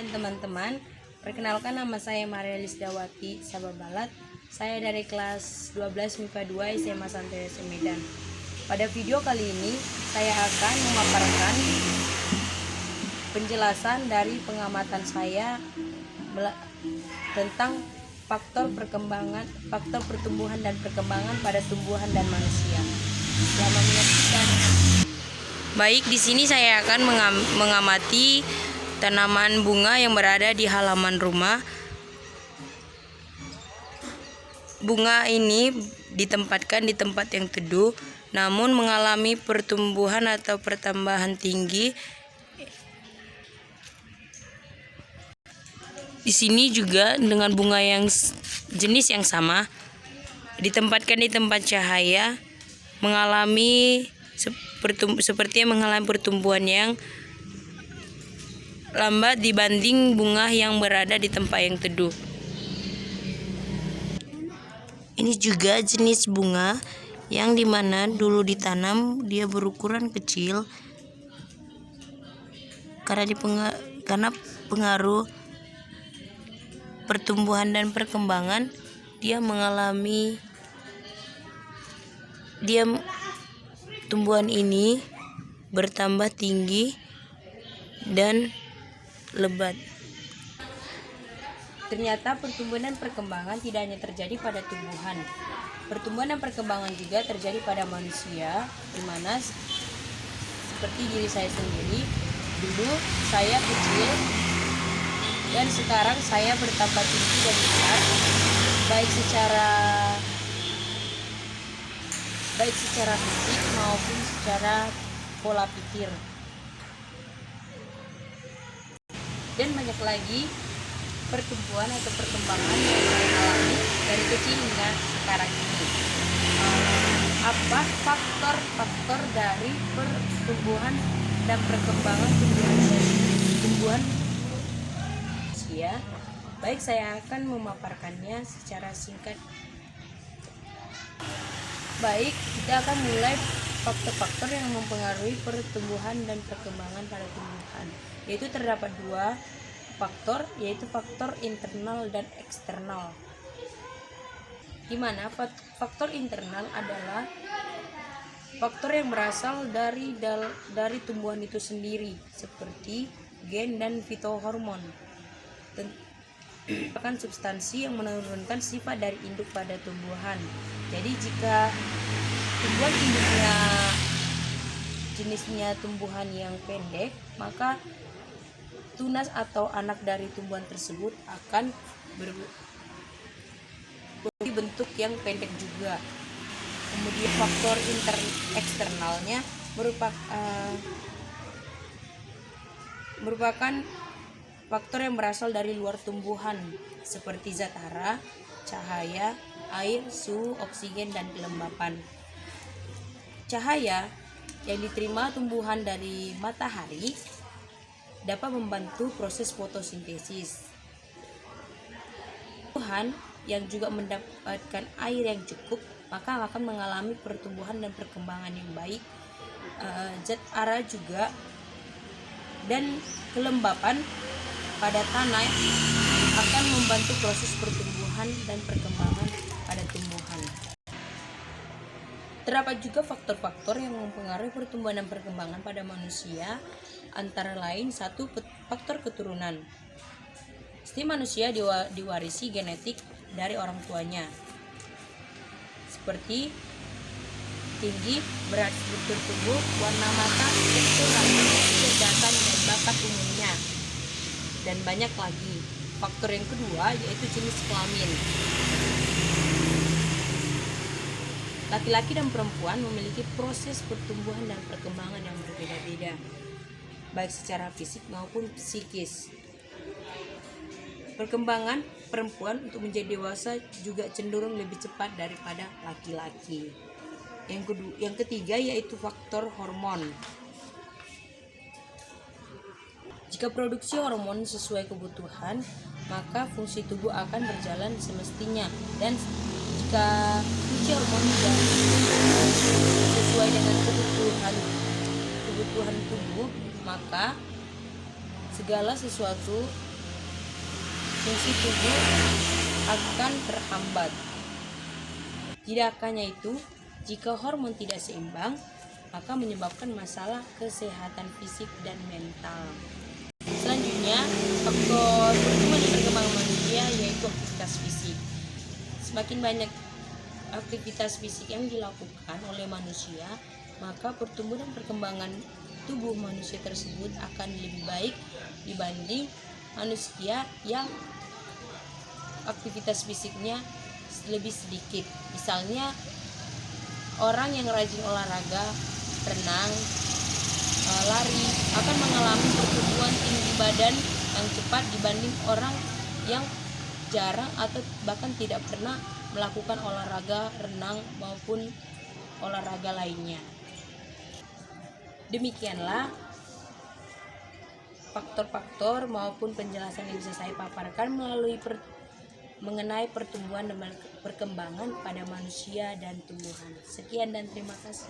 dan teman-teman. Perkenalkan, nama saya Maria Lisdawati Sababalat. Saya dari kelas 12 MIPA 2 SMA Santoyo Medan. Pada video kali ini saya akan memaparkan penjelasan dari pengamatan saya tentang faktor pertumbuhan dan perkembangan pada tumbuhan dan manusia. Selamat menyaksikan. Baik, di sini saya akan mengamati tanaman bunga yang berada di halaman rumah. Bunga ini ditempatkan di tempat yang teduh, namun mengalami pertumbuhan atau pertambahan tinggi. Di sini juga dengan bunga yang jenis yang sama, ditempatkan di tempat cahaya, mengalami seperti mengalami pertumbuhan yang lambat dibanding bunga yang berada di tempat yang teduh. Ini juga jenis bunga yang dimana dulu ditanam dia berukuran kecil karena pengaruh pertumbuhan dan perkembangan tumbuhan ini bertambah tinggi dan lebat. Ternyata pertumbuhan dan perkembangan tidak hanya terjadi pada tumbuhan. Pertumbuhan dan perkembangan juga terjadi pada manusia, di mana seperti diri saya sendiri, dulu saya kecil dan sekarang saya bertambah tinggi dan besar, baik secara fisik maupun secara pola pikir. Dan banyak lagi pertumbuhan atau perkembangan yang saya alami dari kecil hingga sekarang ini. Apa faktor-faktor dari pertumbuhan dan perkembangan tumbuhan manusia? Baik, saya akan memaparkannya secara singkat. Baik, kita akan mulai faktor-faktor yang mempengaruhi pertumbuhan dan perkembangan pada tumbuhan. Yaitu terdapat dua faktor, yaitu faktor internal dan eksternal. Di mana faktor internal adalah faktor yang berasal dari tumbuhan itu sendiri, seperti gen dan fitohormon. Merupakan substansi yang menurunkan sifat dari induk pada tumbuhan. Jadi jika tumbuhan jenisnya tumbuhan yang pendek, maka tunas atau anak dari tumbuhan tersebut akan berbentuk yang pendek juga. Kemudian faktor eksternalnya merupakan faktor yang berasal dari luar tumbuhan, seperti zat hara, cahaya, air, suhu, oksigen, dan kelembapan. Cahaya yang diterima tumbuhan dari matahari dapat membantu proses fotosintesis. Tumbuhan yang juga mendapatkan air yang cukup, maka akan mengalami pertumbuhan dan perkembangan yang baik. Zat hara juga dan kelembapan pada tanah akan membantu proses pertumbuhan dan perkembangan pada tumbuhan. Terdapat juga faktor-faktor yang mempengaruhi pertumbuhan dan perkembangan pada manusia, antara lain satu, faktor keturunan. Setiap manusia diwarisi genetik dari orang tuanya, seperti tinggi, berat tubuh, warna mata, tekstur rambut, kecerdasan dan bakat umumnya, dan banyak lagi. Faktor yang kedua yaitu jenis kelamin. Laki-laki dan perempuan memiliki proses pertumbuhan dan perkembangan yang berbeda-beda, baik secara fisik maupun psikis. Perkembangan perempuan untuk menjadi dewasa juga cenderung lebih cepat daripada laki-laki. Yang ketiga yaitu faktor hormon. Jika produksi hormon sesuai kebutuhan, maka fungsi tubuh akan berjalan semestinya, dan jika fungsi hormon tidak sesuai dengan kebutuhan tubuh, maka segala sesuatu fungsi tubuh akan terhambat. Tidak hanya itu, jika hormon tidak seimbang, maka menyebabkan masalah kesehatan fisik dan mental. Selanjutnya, faktor pertumbuhan dan perkembangan manusia yaitu aktivitas fisik. Semakin banyak aktivitas fisik yang dilakukan oleh manusia, maka pertumbuhan dan perkembangan tubuh manusia tersebut akan lebih baik dibanding manusia yang aktivitas fisiknya lebih sedikit. Misalnya orang yang rajin olahraga, renang, lari akan mengalami pertumbuhan tinggi badan yang cepat dibanding orang yang jarang atau bahkan tidak pernah melakukan olahraga renang maupun olahraga lainnya. Demikianlah faktor-faktor maupun penjelasan yang bisa saya paparkan mengenai pertumbuhan dan perkembangan pada manusia dan tumbuhan. Sekian dan terima kasih.